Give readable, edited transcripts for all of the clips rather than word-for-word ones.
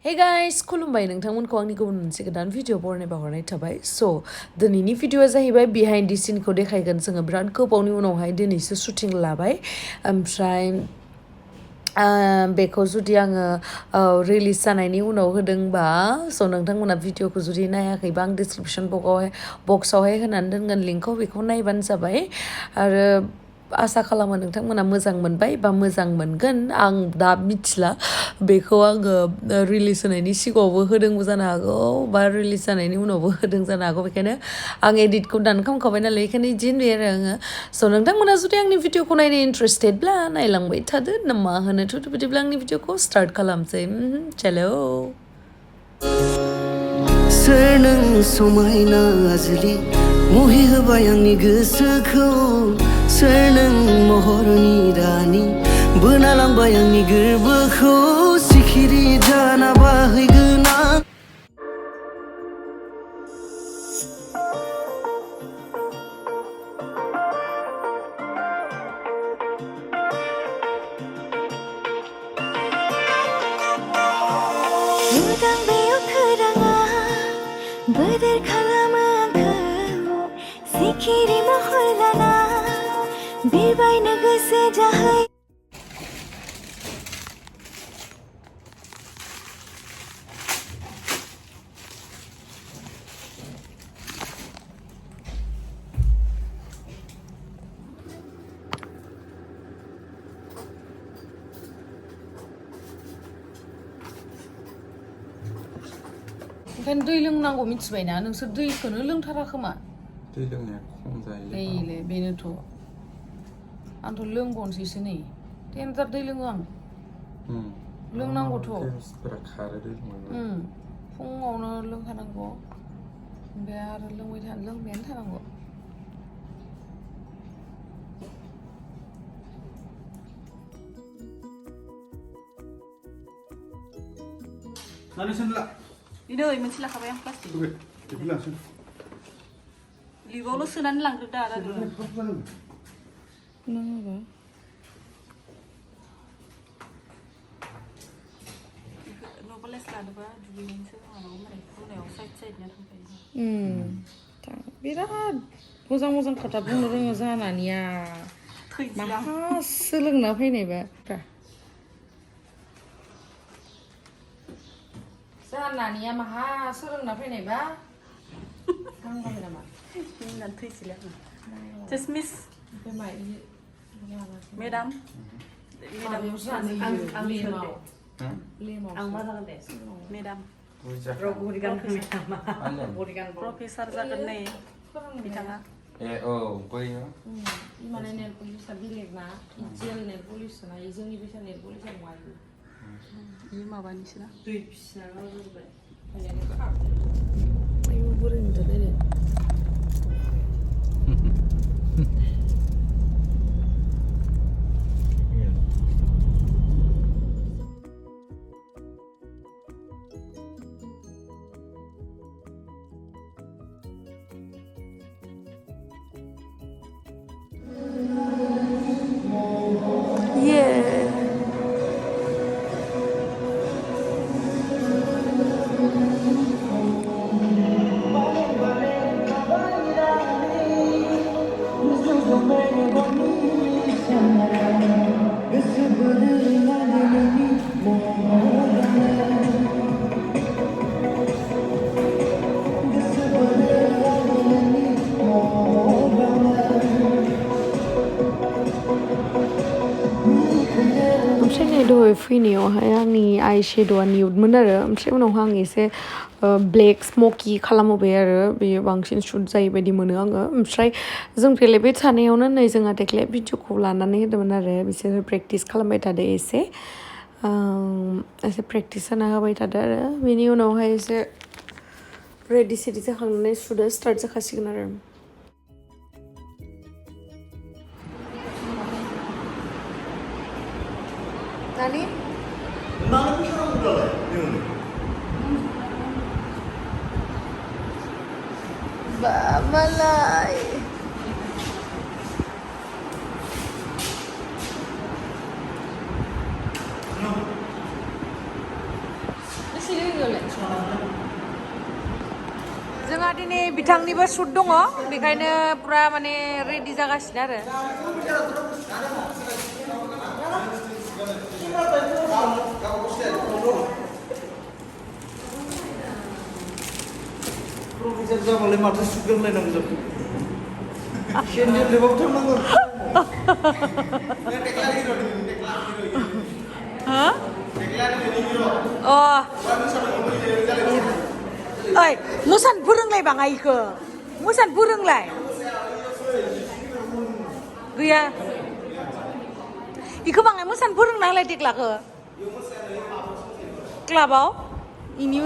Hey guys, खुलुमबाय नोंथांमोनखौ आंनि गुबुन मोनसे गोदान भिडिअ बरनाय बावहरनाय थाबाय। दिनैनि भिडिअआ जाहैबाय बिहाइन्ड दि सिनखौ देखायगोन। जोङो बिराद गोबावनि उनावहाय दिनैसो शुटिं लाबाय। ओमफ्राय बेखौ जुदि आङो रिलिज जानायनि उनाव होदोंबा नोंथांमोना भिडिअखौ जुदि नायाखैबा आं डिसक्रिपसन बक्सआवहाय होनानै दोनगोन लिंकखौ, बेखौ नायबानो जाबाय। आरो आसा खालामो नोंथांमोना मोजां मोनबाय बा मोजां मोनगोन। आं दा मिथिला, बेखौ आङो रिलिज होनायनि सिगाङावबो होदोंबो जानो हागौ बा रिलिज जानायनि उनावबो होदों जानो हागौ। बेखायनो आं एडिटखौ दान खालामखाबाय नालाय, बेखायनो बिदि होनबाय आरो आङो। नोंथांमोना जुदि आंनि भिडिअखौ नायनो इन्टारेस्टेडब्ला नायलांबाय थादो ना मा होनोथ' बिदिब्ला आंनि भिडिअखौ स्टार्ट खालामसै। चलो। सोर नों समायना आजलि मुहि होबाय आंनि गोसोखौ, सोर नों महरनि रानि बोना लांबाय आंनि गोरबोखौ, सिखिरि जाना बाहैगोन आं। Gwdan beyo khoranga boder khalamo आंखौ, सिखिरि महर लाना बिरबायनो गोसो जाहै। ओंखायनो दै लोंनांगौ मिथिबायना, नोंसोर दैखौनो लोंथारा खोमा। दै लोंनाया खम जायो। दैले बेनोथ', आंथ' लोंबावनोसैसो नै, टेनजार दै लोङो आं। लोंनांगौथ'। जेम्सफोरा खारो दै लोंबाय। फुङावनो लोंखानांगौ, ओमफ्राय आरो लोंबायानो थानांगौ। Nani senla? Ini moनसे लाखाबाय आं प्लास्टिक। Dibilang लिबावल' सोनानै लांग्रोदा आरो नाङाबा न'बलेस लानोबा दुगैनोसो माबागौ माने बुंनायाव साइडना थांखायो। बिराद मोजां मोजां खोथा बुंनो रोङो जानानिया, माहा सोलोंना फैनायबा जानानिया माहा सोलोंना फैनायबा हांबाय नामा? मिनिनानै थैसिलै आङो। Dismiss मेडाम आं मा जागोन दे मेडाम प्रफेसार जागोन नै बिथाङा। बैयो माने नेल पलिसआ बेलेग ना, जेल नेल पलिसना जोंनि बैसा नेल पलिसआ नङा। बे माबानिसोना दै फिसिना रोंबाय आयु बोरै नुदों ओमफ्राय नै दहाय फैनायावहाय आंनि आइ शेड'आ निउडमोन आरो, ओमफ्राय उनावहाय आं एसे ब्लेक स्मकि खालामहोबाय आरो, बेयो बांसिन सुट जायो बायदि मोनो आङो। ओमफ्राय जों फैलायबाय थानायावनो नै जोंहा देग्लाय भिडिअखौ लानानै होदोंमोन आरो, बिसोरो प्रेक्टिस खालामबाय थादो एसे प्रेक्टिस होना होबाय थादो आरो, बेनि उनावहाय एसे रेडि सेडि जाखांनानै सुटआ स्टार्ट जाखासिगोन आरो। Nani? Nani sekarang udah lah, ini. Malay. जोंहा दिनै बिथांनिबो शुट दङ बेखायनो पुरा माने रेडि जागासिनो आरो प्रफेसर जाबालाय माथो सुगारलायनांगौ जाखो सेन्देल लेबाबो थांनांगोन ओइ मोसानो फोरोंलाय बाङाय इखो मोसानो फोरोंलाय गैया इखो बाङाय मोसानो फोरोंना होलाय देग्लाखो क्लाबाव इनि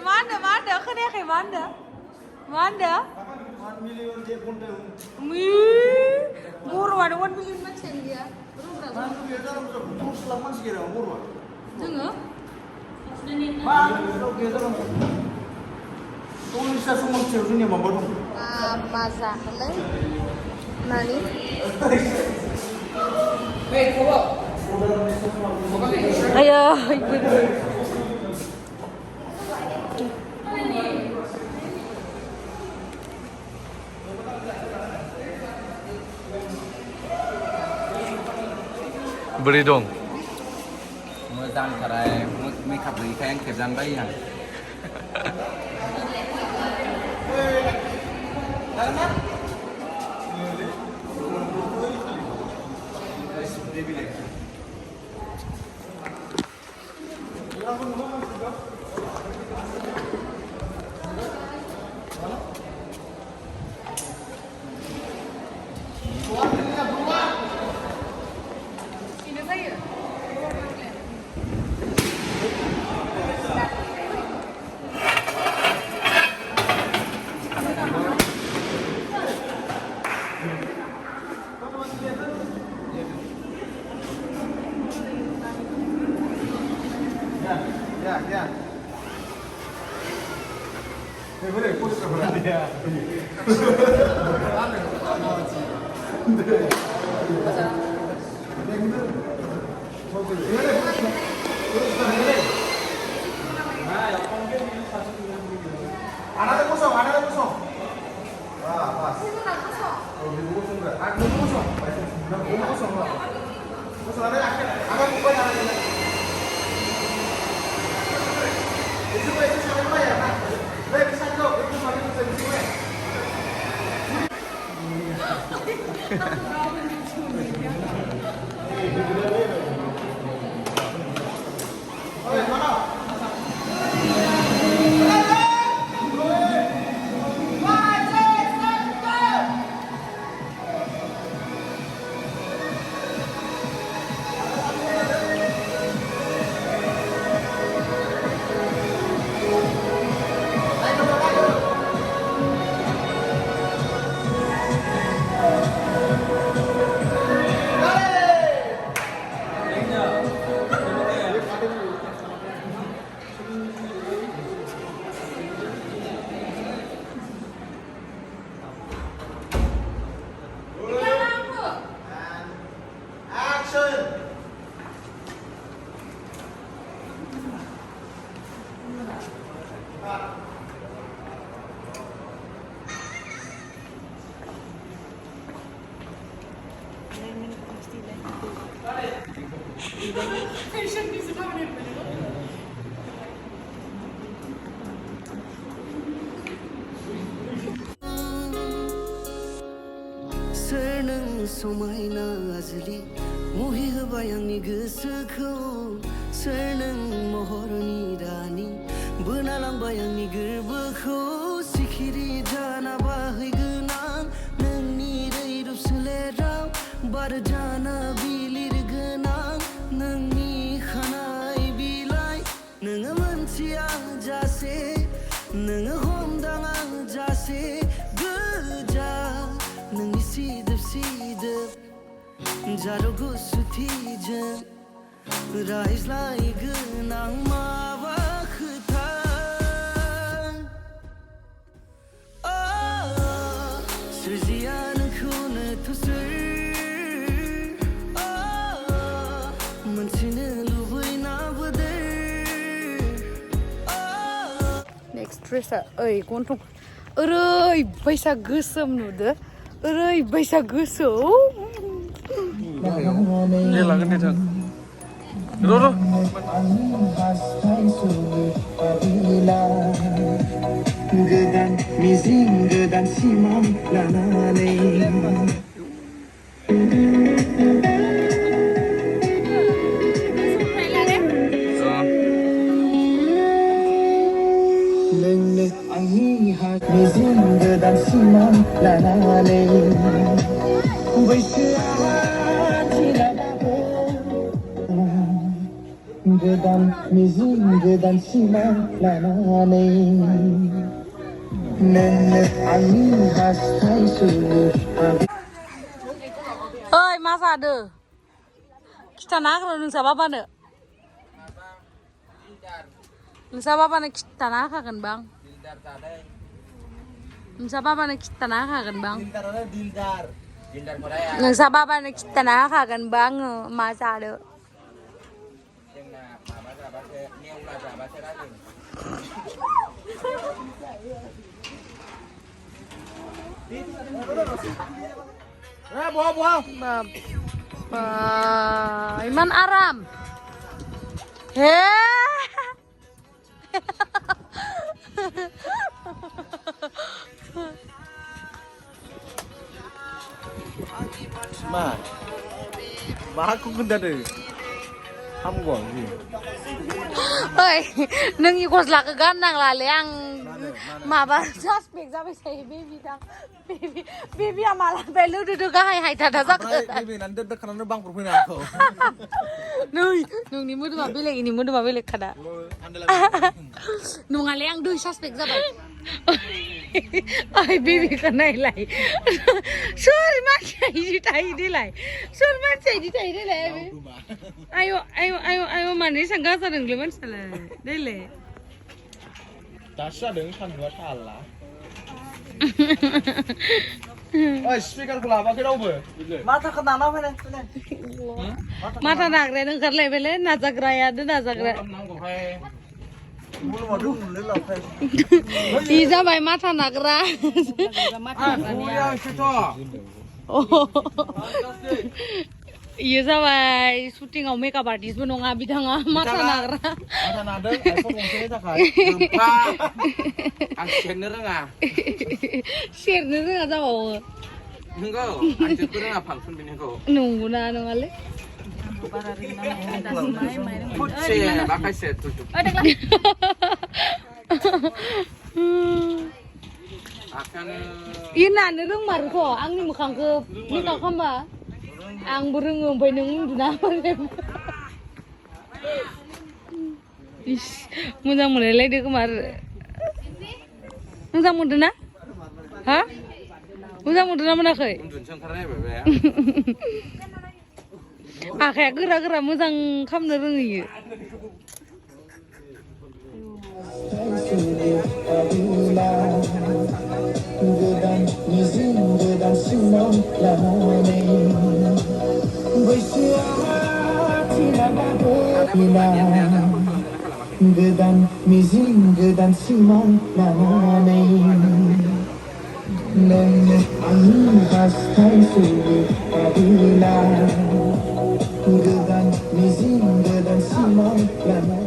मा होनदो खोनायाखै मा होनदो 1 मिलियन जे घन्टायाव बर'आनो 1 मिलियन मानसियानो गैया मानो गैया जानांगौ 10 लाख मानसि गैया बर'आ जोङो मानो गैया जानांगौ 40 समाजसेयाव जोंनिया माबा दं मा जाखोलै नानि आयो बोरै दं मोजांथार मेकआप गैयैखाय आं खेबजानो बायो आं Ya. Boleh, pos berapa dia? Anaknya kosong. Wah, pas. Oh, ibu kosong enggak? Aku kosong. Ibu kosong lah. Kosong ada akhir. Agak bukan anaknya. Itu sama ya, Pak. Bisa kok, itu sama bisa bisa. Oke, mana? सोरनों समायना आजलि मुहि होबाय आंनि गोसोखौ सोरनों महरनि रानि बोना लांबाय आंनि गोरबोखौ सिखिरि जाना बाहैगोन आं नोंनि रैरुब सोलेराव बार जाना बिलिरगोन आं नोंनि खानाय बिलाइ नोङो मोनथिया जासे नोङो हमदाङा जासे गोजा नोंनि सिदोब जारो गुसुथिजों रायज्लायगोन आं माबा खोथा सोरजिया नोंखौनो ड्रेसा ओइ गन्थं ओरैबायसा गोसोम नुदो ओरैबायसा गोसोम दे लागोन दे थां र' गोदान मिजिं गोदान सिमां लानानै नोंनो आंनि मिजिं गोदान सिमां लानानै बैसोआ थिनाबाबो गोदान मिजिं गोदान सिमां लानानै नोंनो आंनि हास्थाय सुलु ओइ मा जादो खिथाना होग्रो नोंसा बाबानो खिथाना होखागोन बां नोंसा बाबानो खिथाना होखागोन बां नोंसा बाबानो खिथाना होखागोन बां आङो मा जादो iman aram he मा aku खोन्थादो हामगौ जि ओइ नोंनि गस्लाखौ गाननांलालै आं माबा सासपेक्ट जाबाय थायो बेबिया मालानिफ्राय लोदोदो गाहाय हायथाथा जाखो बेबिनानै दोनखानानै बांब्रफैनो हागौ नोंनि मोदोमा बेलेग इनि मोदोमा बेलेग खादा नङालै आं दै सासपेक्ट जाबाय ओइ बेबिखौ नायलाय सोर मानसिया इदि थायो देलाय सोर मानसिया इदि थायो देलाय आयु आयु आयु आयु मानो एसां गाजा नोंलै मानसियालाय देलाय दासो जादों सान्दुंआ साला ओइ स्पिकारखौ लाबाखै रावबो माथाखौ दाना फैनाय माथा नाग्रायानो ओंखारलायबायलै नाजाग्रायानो नाजाग्रा इ जाबाय माथा नाग्रा इयो जाबाय शुटिंआव मेकआप आर्टिस्टबो नङा बिथाङा माथा नाग्रा माथा नादों आइफन गंसेनि थाखाय आं सेरनो रोङा जाबावो नंगौ आं जेबो रोङा फांसन बिनिखौ नंगौना नङालै फुटसे माखासे तुलतुक इ नानो रोंमारोथ' आंनि मोखांखौ मेकआप खालामबा आंबो रोङो ओमफ्राय नों उन्दुना इस मोजां मोनलायलायदो खोमा आरो मोजां मोनदों ना हा मोजां मोनदों ना मोनाखै उन्दुनोसो ओंखारनायबाय बे आखाया गोरा गोरा मोजां खालामनो रोङो गोदान मिजिं गोदान सिमां लानानै बैसोआ थिनाबाबो गोदान मिजिं गोदान सिमां लानानै नोंनो आंनि हास्थाय सुलु आबिला गोदान मिजिं गोदान सिमां लानानै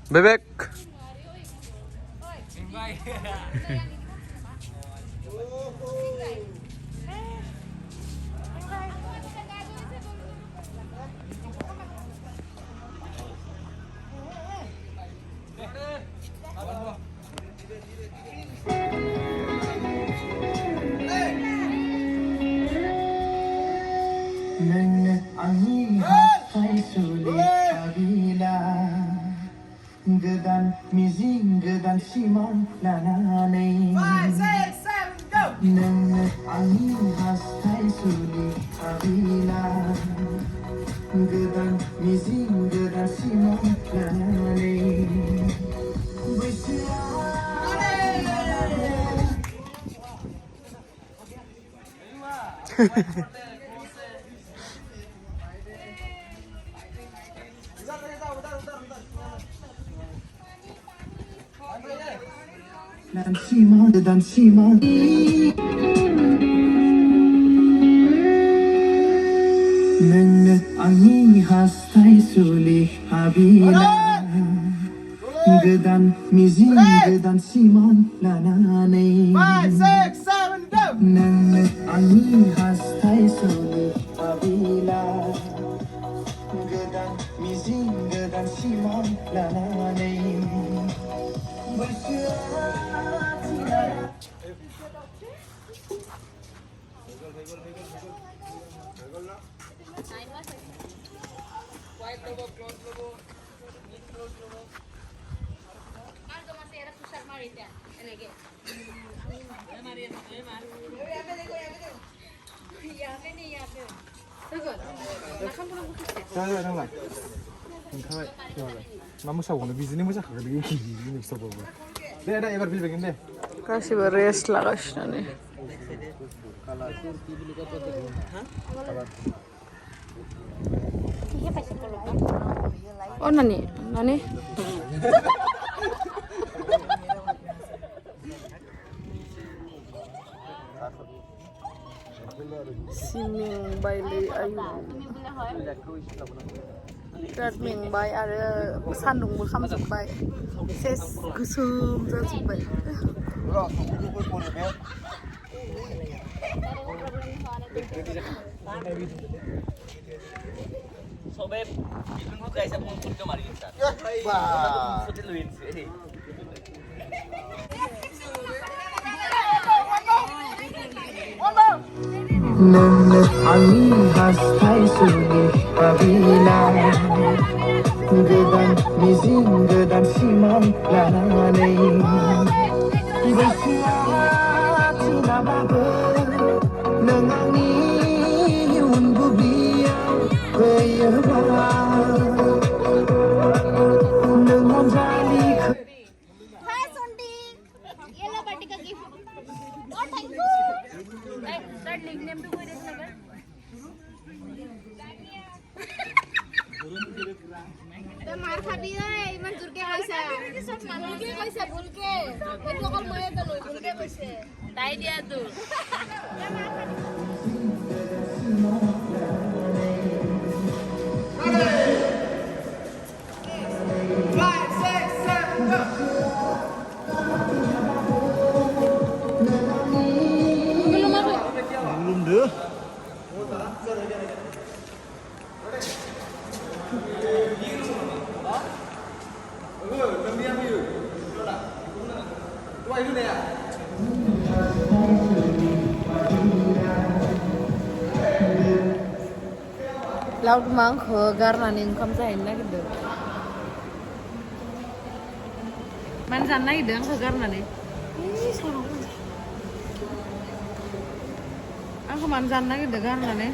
Bebek. नोंनो आंनि हास्थाय सुलु आबिला गोदान मिजिं गोदान सिमां लानानै Gwdan mizin gwdan simon lanane dan simon nang angin hastai sulih habila Gwdan mizin gwdan simon lanane 5, 6, 7, go! nang angin hastai sulih habila Gwdan mizin gwdan simon lanane 자자 잠깐만 가만히 나 무서워 너 비즈니 무서워 그게 비즈니 무서워 내가 এবার 빌 বেগিন দে गासिबो रेस्ट लागासिनो Oh nani Siming bailey ayu बिराद मेंबाय आरो सान्दुंबो खामजोबबाय सेस गोसोम जाजोबबाय Sobe, bikin ko guys, ang pun kemarin Ustaz. Putih luin sih. nang angin hastai sulih habila Gwdan mizin gwdan simon lanane bersiati nabago nang angin unbubiang bayarwa nang monjali Hi Sundi, ये लो birthday का gift. Oh thank you। That nickname भी कोई देख लगा? तो मार खाती है इमन जुर्के कैसा? जुर्के कैसा भूल के? मैं तो कल मैं तो लोग भूल के कैसे? ताई दिया तू। Laut mangkho garnaनै ओंखाम जाहैनो नागिरदों मानो जानो नागिरदों आंखौ गारनानै आंखौ मानो जानो नागिरदों गारनानै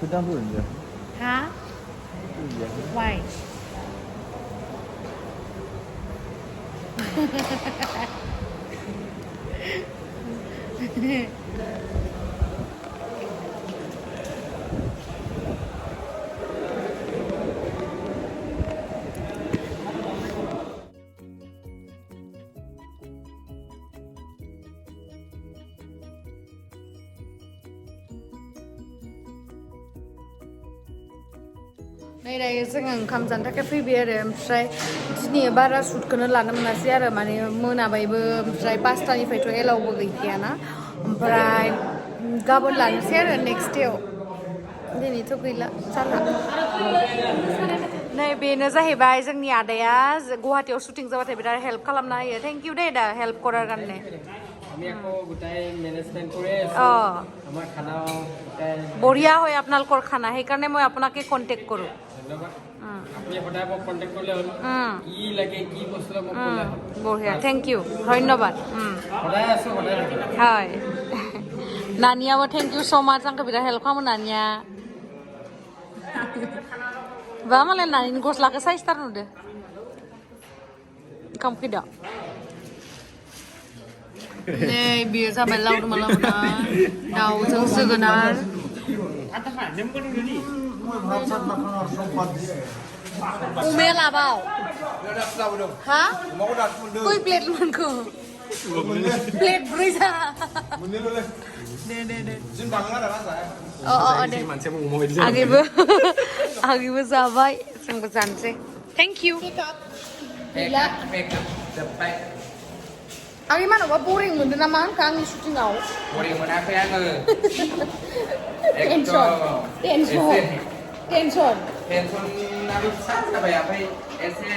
그다음 이제 हा why नै दायो जोङो ओंखाम जानो थाखाय फैबाय आरो ओमफ्राय दिनै बारा सुटखौनो लानो मोनासै आरो माने मोनाबायबो ओमफ्राय 5टानिफ्रायथ' एलावबो गैखायाना ओमफ्राय गाबोन लानोसै आरो नेक्स्ट डेआव दिनैथ' गैला जाला नै बेनो जाहैबाय जोंनि आदाया गुवाहाटीयाव शुटिं जाबाथाय बिराद हेल्प खालामना होयो थेंक इउ दे दा हेल्प करार কাৰণে আমি আকৌ গোটাই মেনেজমেন্ট কৰি আছো আমাৰ খানাও গোটাই বঢ়িয়া হয় আপোনালোকৰ খানা সেইকাৰণে মই আপোনাকে কন্টেক্ট কৰোঁ ধন্যবাদ আপুনি সদায় মোক কন্টেক্ট কৰিলে হ'ল কি লাগে কি বস্তু মোক ক'লে হ'ল বঢ়িয়া থেংক ইউ ধন্যবাদ সদায় আছো সদায় থাকিম হয় नानियाबो थेंक इउ सो माच आंखौ बिराद हेल्प खालामो नानिया Ba malah nanin gosla ke saya start udah. Kamu tidak. Nih biasa belau malam na. Dau jeng segenar. Umel apa? Hah? Koi plate lu manku. Plate berisa. Deh. Oh, deh. Agi sabai, sang pesan sih. Thank you. Peka, depan. Agi mana? Wah boring, mudah nama kang syuting kau. Boleh mana apa yang Tension. Handphone nabi apa ya? Apa ese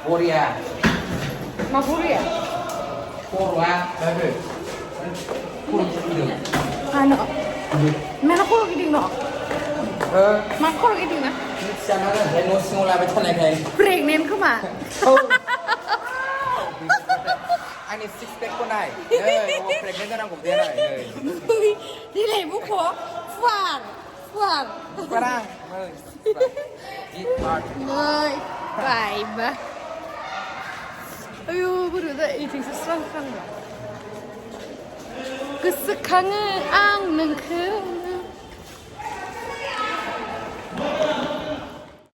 Korea. Ma Korea. Korea. Ano? Mana ko lagi no? Ma ko lagi na? Sana Renault semula betul lagi. Pregnant ko ma. Ani six pack ko nai. Oh pregnant orang ko dia nai. Dili mo ko. Fuang. Parang. Noi. Bye ba. Ayo, baru dah eating sesuatu kan. Kesekangan ang nengkau.